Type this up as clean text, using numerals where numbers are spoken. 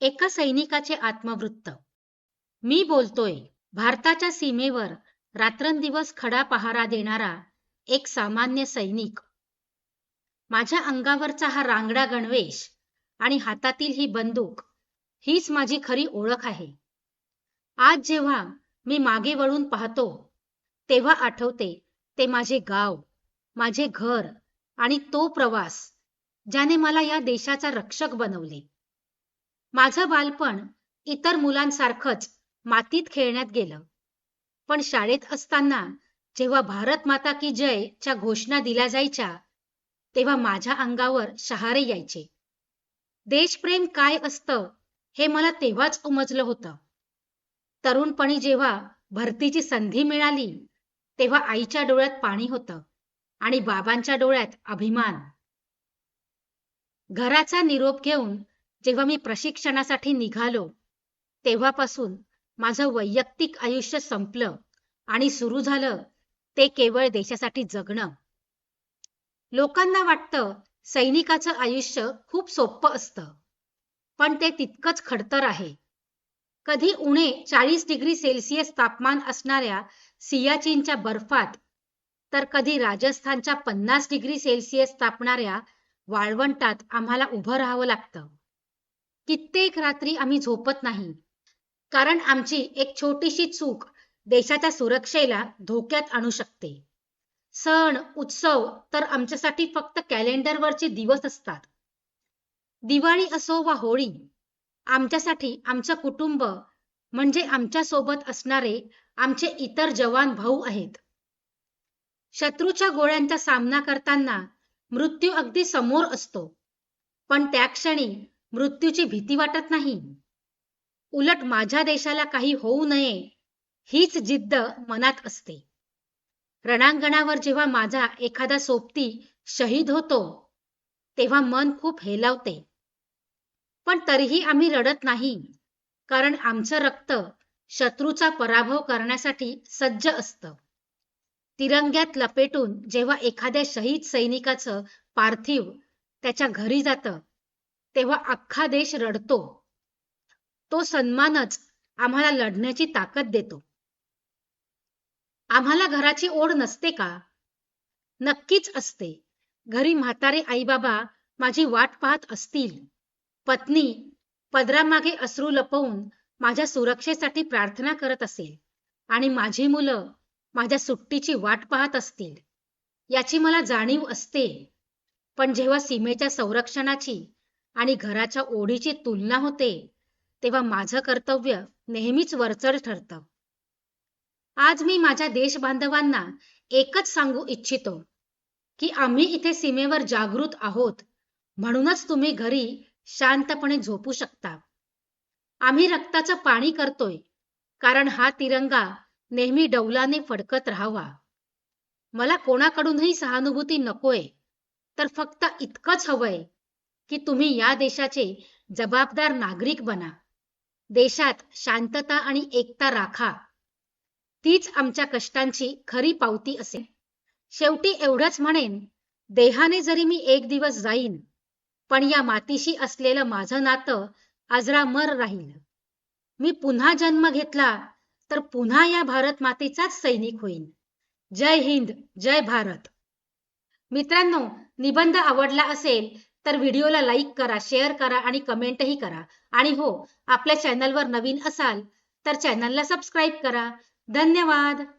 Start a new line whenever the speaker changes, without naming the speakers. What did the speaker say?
एका सैनिकाचे आत्मवृत्त. मी बोलतोय. भारताच्या सीमेवर रात्रंदिवस खडा पहारा देणारा एक सामान्य सैनिक. माझ्या अंगावरचा हा रांगडा गणवेश आणि हातातील ही बंदूक, हीच माझी खरी ओळख आहे. आज जेव्हा मी मागे वळून पाहतो, तेव्हा आठवते ते माझे गाव, माझे घर आणि तो प्रवास ज्याने मला या देशाचा रक्षक बनवले. माझं बालपण इतर मुलांसारखंच मातीत खेळण्यात गेलं. पण शाळेत असताना जेव्हा भारत माता की जय च्या घोषणा दिल्या जायच्या, तेव्हा माझ्या अंगावर शहारे यायचे. देशप्रेम काय असतं हे मला तेव्हाच उमजलं होतं. तरुणपणी जेव्हा भरतीची संधी मिळाली, तेव्हा आईच्या डोळ्यात पाणी होतं आणि बाबांच्या डोळ्यात अभिमान. घराचा निरोप घेऊन जेव्हा मी प्रशिक्षणासाठी निघालो, तेव्हापासून माझं वैयक्तिक आयुष्य संपलं आणि सुरू झालं ते केवळ देशासाठी जगणं. लोकांना वाटतं सैनिकाचं आयुष्य खूप सोपं असतं, पण ते तितकंच खडतर आहे. कधी उणे 40 डिग्री सेल्सिअस तापमान असणाऱ्या सियाचीनच्या बर्फात, तर कधी राजस्थानच्या 50 डिग्री सेल्सिअस तापणाऱ्या वाळवंटात आम्हाला उभं राहावं लागतं. कित्येक रात्री आम्ही झोपत नाही, कारण आमची एक छोटीशी चूक देशाच्या सुरक्षेला धोक्यात आणू शकते. सण उत्सव तर आमच्यासाठी फक्त कॅलेंडरवरचे दिवस असतात. दिवाळी असो वा होळी, आमच्यासाठी आमचं कुटुंब म्हणजे आमच्या सोबत असणारे आमचे इतर जवान भाऊ आहेत. शत्रूच्या गोळ्यांचा सामना करताना मृत्यू अगदी समोर असतो, पण त्या क्षणी मृत्यूची भीती वाटत नाही. उलट माझ्या देशाला काही होऊ नये हीच जिद्द मनात असते. रणांगणावर जेव्हा माझा एखादा सोबती शहीद होतो, तेव्हा मन खूप हेलावते. पण तरीही आम्ही रडत नाही, कारण आमचं रक्त शत्रूचा पराभव करण्यासाठी सज्ज असतं. तिरंग्यात लपेटून जेव्हा एखाद्या शहीद सैनिकाचं पार्थिव त्याच्या घरी जातं, तेव्हा अख्खा देश रडतो. तो सन्मानच आम्हाला लढण्याची ताकद देतो. आम्हाला घराची ओढ नसते का? नक्कीच असते. घरी म्हातारे आई-बाबा माझी वाट पाहत असतील. पत्नी पदरामागे अश्रू लपवून माझ्या सुरक्षेसाठी प्रार्थना करत असेल आणि माझी मुलं माझ्या सुट्टीची वाट पाहत असतील. याची मला जाणीव असते. पण जेव्हा सीमेच्या संरक्षणाची आणि घराच्या ओढीची तुलना होते, तेव्हा माझं कर्तव्य नेहमीच वरचढ ठरतं. आज मी माझ्या देशबांधवांना एकच सांगू इच्छितो, की आम्ही इथे सीमेवर जागृत आहोत, म्हणूनच तुम्ही घरी शांतपणे झोपू शकता. आम्ही रक्ताचं पाणी करतोय, कारण हा तिरंगा नेहमी डौलाने फडकत राहावा. मला कोणाकडूनही सहानुभूती नकोय, तर फक्त इतकंच हवंय, की तुम्ही या देशाचे जबाबदार नागरिक बना. देशात शांतता आणि एकता राखा. तीच आमच्या कष्टांची खरी पावती असेल. शेवटी एवढंच म्हणेन, देहाने जरी मी एक दिवस जाईन, पण या मातीशी असलेलं माझं नातं अजरामर राहील. मी पुन्हा जन्म घेतला तर पुन्हा या भारत मातेचाच सैनिक होईन. जय हिंद, जय भारत. मित्रांनो, निबंध आवडला असेल तर व्हिडिओला लाईक करा, शेअर करा आणि कमेंटही करा. आणि हो, आपल्या चॅनलवर नवीन असाल तर चॅनलला सबस्क्राईब करा. धन्यवाद.